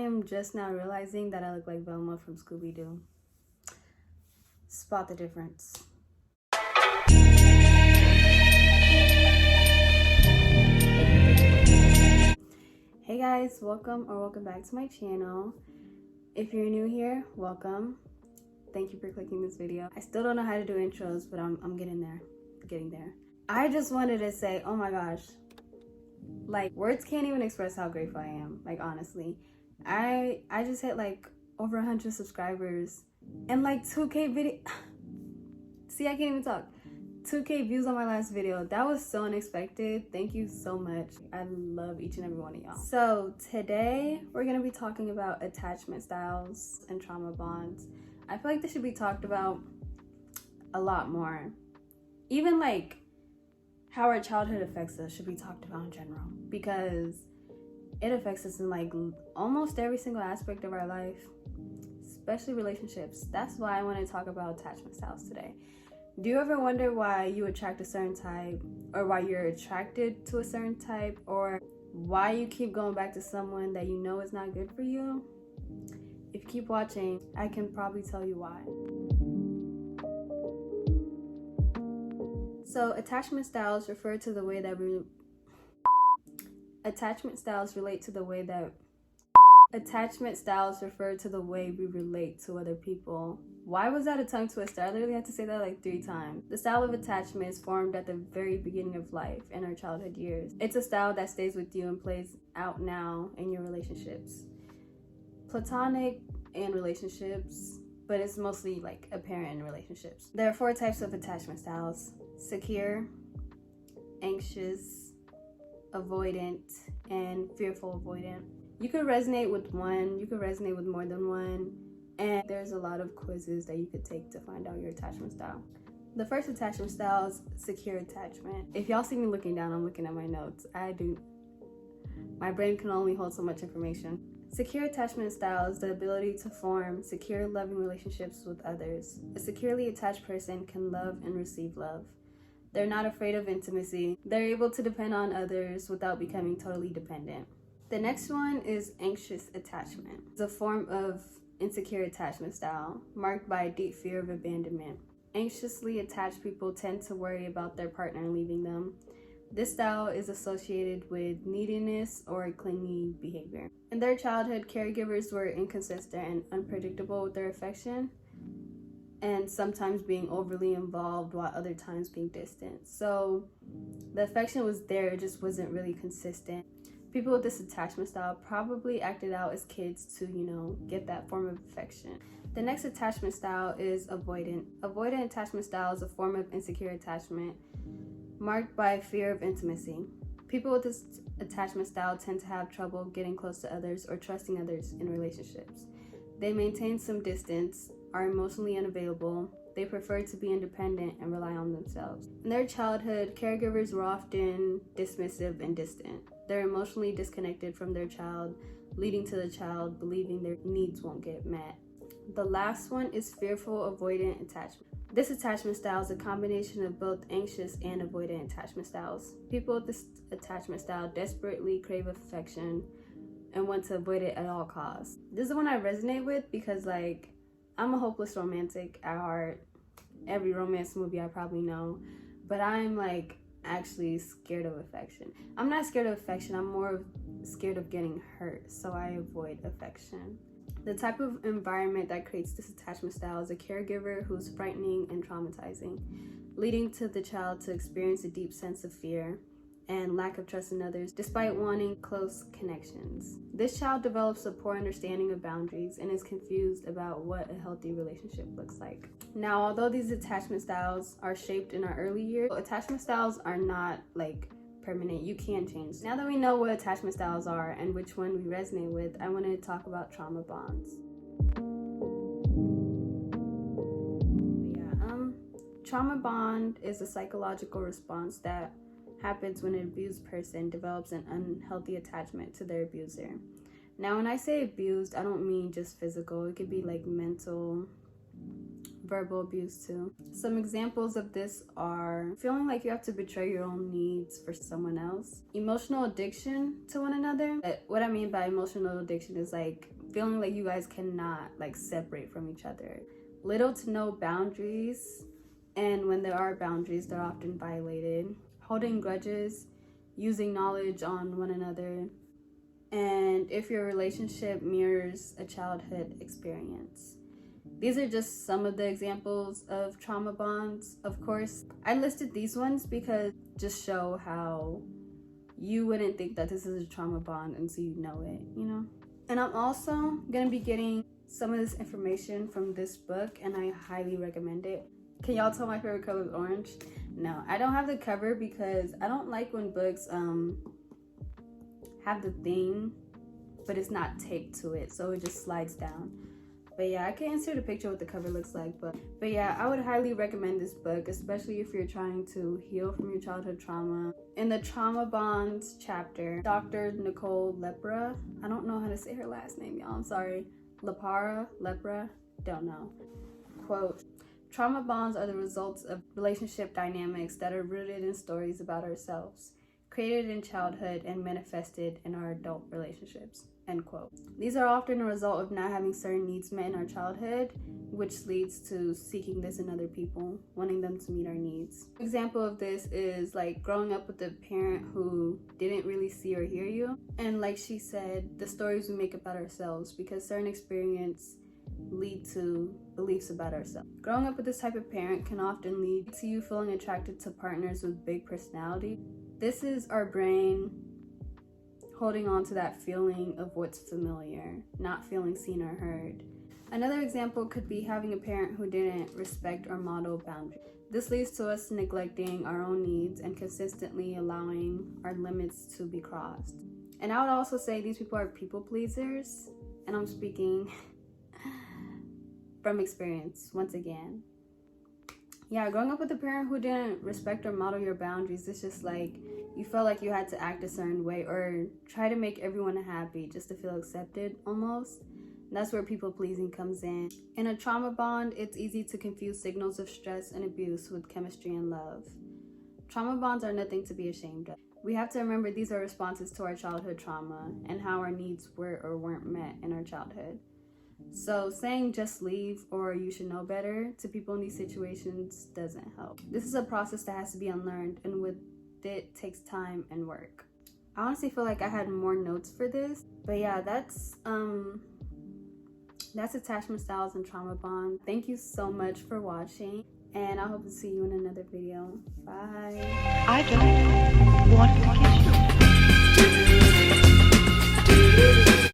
am just now realizing that I look like Velma from Scooby-Doo. Spot the difference. Hey guys, welcome back to my channel. If you're new here, welcome. Thank you for clicking this video. I still don't know how to do intros, but I'm getting there. I just wanted to say, oh my gosh, like words can't even express how grateful I am. Like honestly, I just hit like over 100 subscribers and like 2K video. See, I can't even talk. 2K views on my last video. That was so unexpected. Thank you so much. I love each and every one of y'all. So today we're gonna be talking about attachment styles and trauma bonds. I feel like this should be talked about a lot more. Even like how our childhood affects us should be talked about in general, because it affects us in like almost every single aspect of our life, especially relationships. That's why I want to talk about attachment styles today. Do you ever wonder why you attract a certain type, or why you're attracted to a certain type, or why you keep going back to someone that you know is not good for you? If you keep watching, I can probably tell you why. So attachment styles refer to the way that Attachment styles refer to the way we relate to other people. Why was that a tongue twister? I literally had to say that like 3 times. The style of attachment is formed at the very beginning of life in our childhood years. It's a style that stays with you and plays out now in your relationships. Platonic and relationships, but it's mostly like apparent in relationships. There are 4 types of attachment styles: secure, anxious, avoidant, and fearful avoidant. You could resonate with one, you could resonate with more than one, and there's a lot of quizzes that you could take to find out your attachment style. The first attachment style is secure attachment. If y'all see me looking down, I'm looking at my notes. My brain can only hold so much information. Secure attachment style is the ability to form secure, loving relationships with others. A securely attached person can love and receive love. They're not afraid of intimacy. They're able to depend on others without becoming totally dependent. The next one is anxious attachment. It's a form of insecure attachment style marked by a deep fear of abandonment. Anxiously attached people tend to worry about their partner leaving them. This style is associated with neediness or clingy behavior. In their childhood, caregivers were inconsistent and unpredictable with their affection, and sometimes being overly involved while other times being distant. So the affection was there, it just wasn't really consistent. People with this attachment style probably acted out as kids to, get that form of affection. The next attachment style is avoidant. Avoidant attachment style is a form of insecure attachment marked by fear of intimacy. People with this attachment style tend to have trouble getting close to others or trusting others in relationships. They maintain some distance, are emotionally unavailable. They prefer to be independent and rely on themselves. In their childhood, caregivers were often dismissive and distant. They're emotionally disconnected from their child, leading to the child believing their needs won't get met. The last one is fearful avoidant attachment. This attachment style is a combination of both anxious and avoidant attachment styles. People with this attachment style desperately crave affection and want to avoid it at all costs. This is the one I resonate with because I'm a hopeless romantic at heart. Every romance movie I probably know, but I'm actually scared of affection. I'm not scared of affection, I'm more scared of getting hurt, so I avoid affection. The type of environment that creates this attachment style is a caregiver who's frightening and traumatizing, leading to the child to experience a deep sense of fear and lack of trust in others despite wanting close connections. This child develops a poor understanding of boundaries and is confused about what a healthy relationship looks like. Now, although these attachment styles are shaped in our early years, attachment styles are not permanent. You can change. Now that we know what attachment styles are and which one we resonate with, I wanted to talk about trauma bonds. Trauma bond is a psychological response that happens when an abused person develops an unhealthy attachment to their abuser. Now, when I say abused, I don't mean just physical. It could be mental, verbal abuse too. Some examples of this are feeling like you have to betray your own needs for someone else, emotional addiction to one another. What I mean by emotional addiction is like feeling like you guys cannot like separate from each other, little to no boundaries, and when there are boundaries, they're often violated, holding grudges, using knowledge on one another, and if your relationship mirrors a childhood experience. These are just some of the examples of trauma bonds. Of course, I listed these ones because just show how you wouldn't think that this is a trauma bond until you know it, you know? And I'm also gonna be getting some of this information from this book, and I highly recommend it. Can y'all tell my favorite color is orange? No, I don't have the cover because I don't like when books have the thing, but it's not taped to it, so it just slides down. But yeah, I can insert a picture what the cover looks like, but yeah, I would highly recommend this book, especially if you're trying to heal from your childhood trauma. In the Trauma Bonds chapter, Dr. Nicole LePara, I don't know how to say her last name, y'all, I'm sorry, LePara, don't know. Quote, trauma bonds are the results of relationship dynamics that are rooted in stories about ourselves, created in childhood and manifested in our adult relationships, end quote. These are often a result of not having certain needs met in our childhood, which leads to seeking this in other people, wanting them to meet our needs. An example of this is like growing up with a parent who didn't really see or hear you. And like she said, the stories we make about ourselves, because certain experience lead to beliefs about ourselves. Growing up with this type of parent can often lead to you feeling attracted to partners with big personality. This is our brain holding on to that feeling of what's familiar, not feeling seen or heard. Another example could be having a parent who didn't respect or model boundaries. This leads to us neglecting our own needs and consistently allowing our limits to be crossed. And I would also say these people are people pleasers, and I'm speaking from experience once again. Yeah, growing up with a parent who didn't respect or model your boundaries, it's just like you felt like you had to act a certain way or try to make everyone happy just to feel accepted almost. And that's where people pleasing comes in. In a trauma bond, it's easy to confuse signals of stress and abuse with chemistry and love. Trauma bonds are nothing to be ashamed of. We have to remember these are responses to our childhood trauma and how our needs were or weren't met in our childhood. So saying just leave or you should know better to people in these situations doesn't help. This is a process that has to be unlearned, and with it takes time and work. I honestly feel like I had more notes for this, but yeah, that's attachment styles and trauma bond. Thank you so much for watching, and I hope to see you in another video. Bye. I don't want to kiss you.